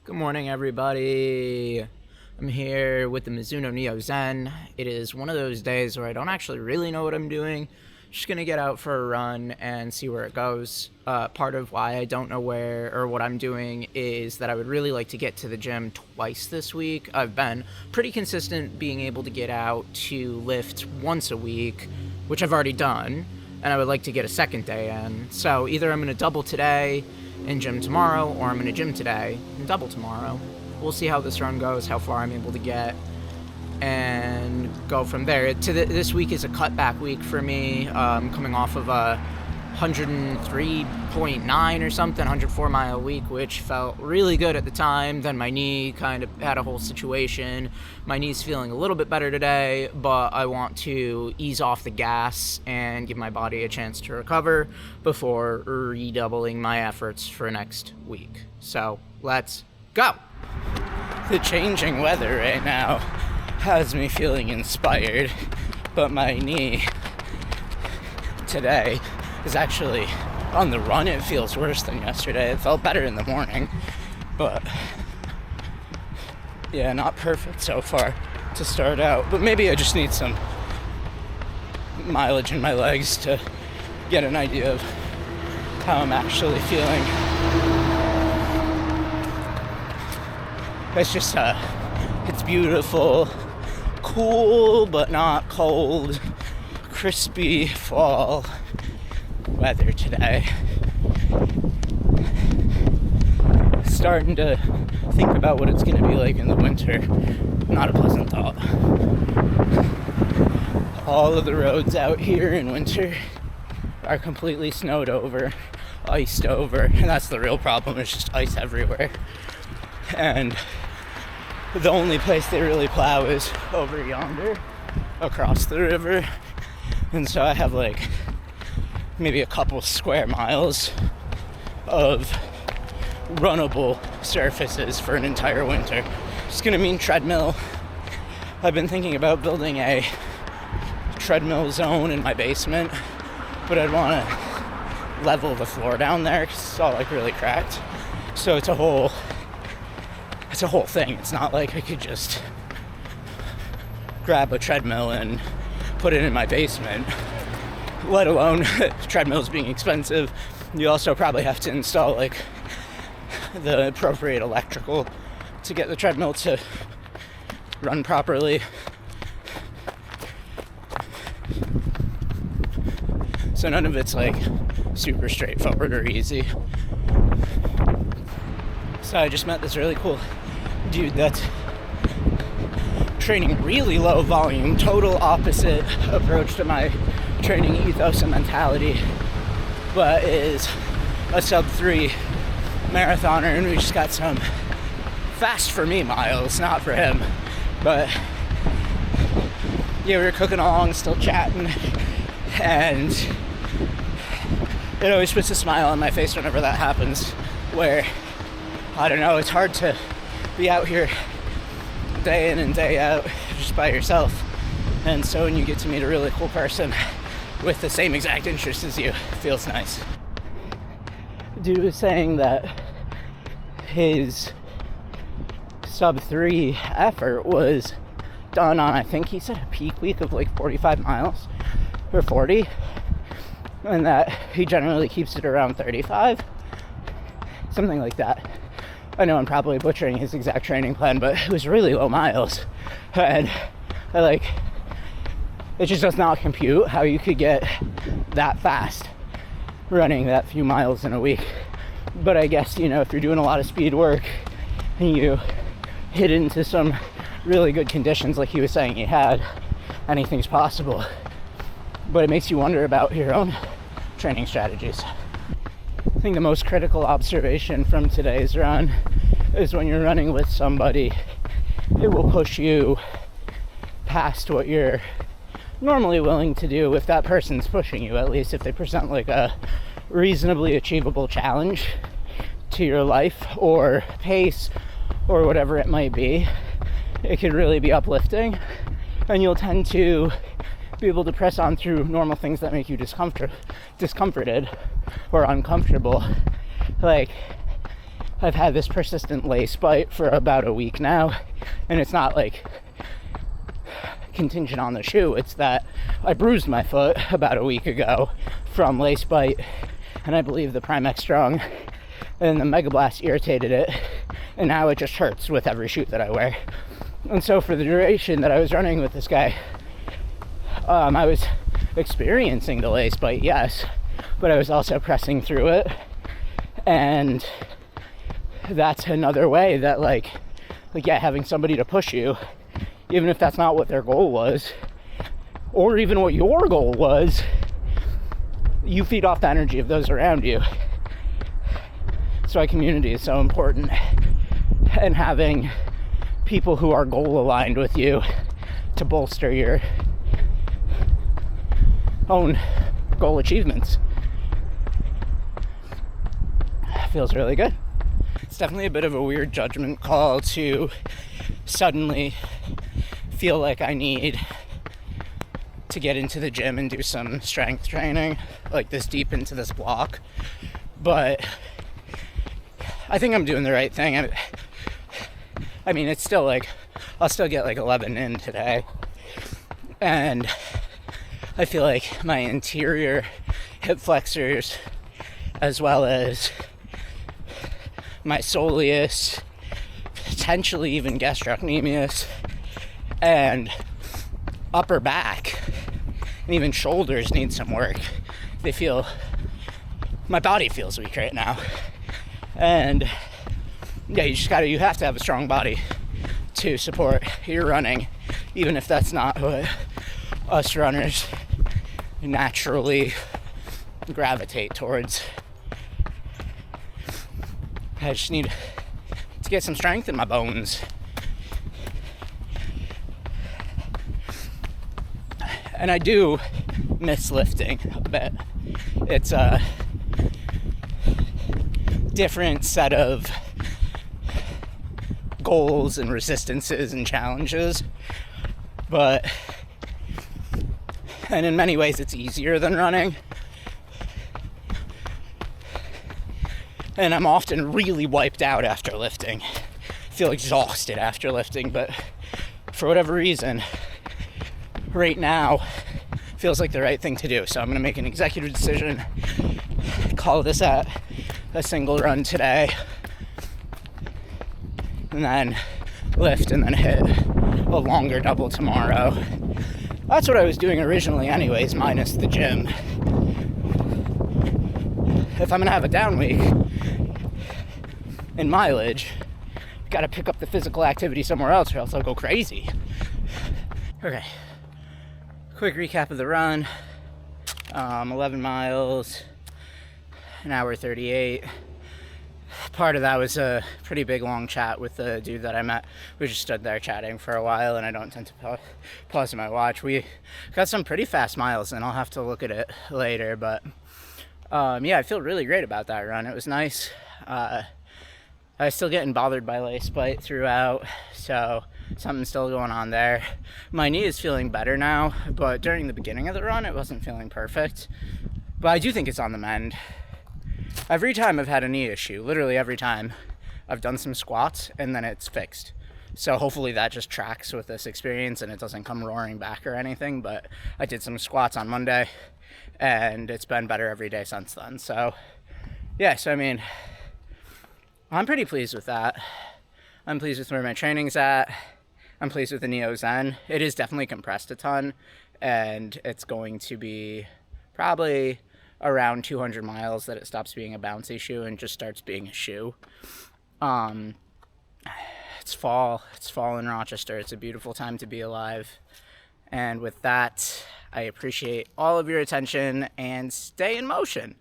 Good morning, everybody. I'm here with the Mizuno Neo Zen. It is one of those days where I don't actually really know what I'm doing. Just gonna get out for a run and see where it goes. Part of why I don't know where or what I'm doing is that I would really like to get to the gym twice this week. I've been pretty consistent being able to get out to lift once a week, which I've already done, and I would like to get a second day in. So either I'm gonna double today and gym tomorrow, or I'm gonna gym today and double tomorrow. We'll see how this run goes, how far I'm able to get, and go from there. This week is a cutback week for me, coming off of a 103.9 or something, 104 mile week, which felt really good at the time. Then my knee kind of had a whole situation. My knee's feeling a little bit better today, but I want to ease off the gas and give my body a chance to recover before redoubling my efforts for next week. So let's go. The changing weather right now has me feeling inspired, but my knee today is actually on the run. It feels worse than yesterday. It felt better in the morning, but yeah, not perfect so far to start out. But maybe I just need some mileage in my legs to get an idea of how I'm actually feeling. It's just it's beautiful, cool but not cold, crispy fall weather today. Starting to think about what it's going to be like in the winter. Not a pleasant thought. All of the roads out here in winter are completely snowed over, iced over, and that's the real problem. There's just ice everywhere. And the only place they really plow is over yonder, across the river. And so I have like maybe a couple square miles of runnable surfaces for an entire winter. It's gonna mean treadmill. I've been thinking about building a treadmill zone in my basement, but I'd want to level the floor down there because it's all like really cracked. So it's a whole thing. It's not like I could just grab a treadmill and put it in my basement, let alone treadmills being expensive. You also probably have to install like the appropriate electrical to get the treadmill to run properly. So none of it's like super straightforward or easy. So I just met this really cool dude that's training really low volume, total opposite approach to my training ethos and mentality, but is a sub 3 marathoner, and we just got some fast for me miles, not for him. But yeah, we were cooking along, still chatting, and it always puts a smile on my face whenever that happens, where I don't know, it's hard to be out here day in and day out just by yourself, and so when you get to meet a really cool person with the same exact interests as you, it feels nice. Dude was saying that his sub 3 effort was done on, I think he said, a peak week of like 45 miles or 40, and that he generally keeps it around 35, something like that. I know I'm probably butchering his exact training plan, but it was really low miles, and it just does not compute how you could get that fast running that few miles in a week. But I guess, you know, if you're doing a lot of speed work and you hit into some really good conditions like he was saying he had, anything's possible. But it makes you wonder about your own training strategies. I think the most critical observation from today's run is when you're running with somebody, it will push you past what you're normally willing to do if that person's pushing you, at least if they present like a reasonably achievable challenge to your life or pace or whatever it might be. It can really be uplifting, and you'll tend to be able to press on through normal things that make you discomforted or uncomfortable. Like I've had this persistent lace bite for about a week now, and it's not like contingent on the shoe. It's that I bruised my foot about a week ago from lace bite, and I believe the Primex Strong and the Mega Blast irritated it, and now it just hurts with every shoe that I wear. And so for the duration that I was running with this guy, I was experiencing the lace bite, yes, but I was also pressing through it. And that's another way that like yeah, having somebody to push you, even if that's not what their goal was, or even what your goal was, you feed off the energy of those around you. That's why community is so important, and having people who are goal aligned with you to bolster your own goal achievements feels really good. It's definitely a bit of a weird judgment call to suddenly feel like I need to get into the gym and do some strength training like this deep into this block, but I think I'm doing the right thing. I mean, it's still like, I'll still get like 11 in today, and I feel like my interior hip flexors, as well as my soleus, potentially even gastrocnemius, and upper back, and even shoulders need some work. My body feels weak right now. And yeah, you have to have a strong body to support your running, even if that's not what us runners naturally gravitate towards. I just need to get some strength in my bones. And I do miss lifting a bit. It's a different set of goals and resistances and challenges, and in many ways it's easier than running. And I'm often really wiped out after lifting. I feel exhausted after lifting, but for whatever reason, right now feels like the right thing to do. So I'm going to make an executive decision, call this at a single run today, and then lift and then hit a longer double tomorrow. That's what I was doing originally anyways, minus the gym. If I'm going to have a down week in mileage, I've got to pick up the physical activity somewhere else or else I'll go crazy. Okay, quick recap of the run. 11 miles, an hour 38. Part of that was a pretty big long chat with the dude that I met. We just stood there chatting for a while, and I don't tend to pause my watch. We got some pretty fast miles, and I'll have to look at it later, but yeah, I feel really great about that run. It was nice. I was still getting bothered by lace bite throughout, so something's still going on there. My knee is feeling better now, but during the beginning of the run, it wasn't feeling perfect. But I do think it's on the mend. Every time I've had a knee issue, literally every time, I've done some squats and then it's fixed. So hopefully that just tracks with this experience and it doesn't come roaring back or anything. But I did some squats on Monday and it's been better every day since then. So yeah, so I mean, I'm pretty pleased with that. I'm pleased with where my training's at. I'm pleased with the Neo Zen. It is definitely compressed a ton, and it's going to be probably around 200 miles that it stops being a bouncy shoe and just starts being a shoe. It's fall in Rochester. It's a beautiful time to be alive. And with that, I appreciate all of your attention and stay in motion.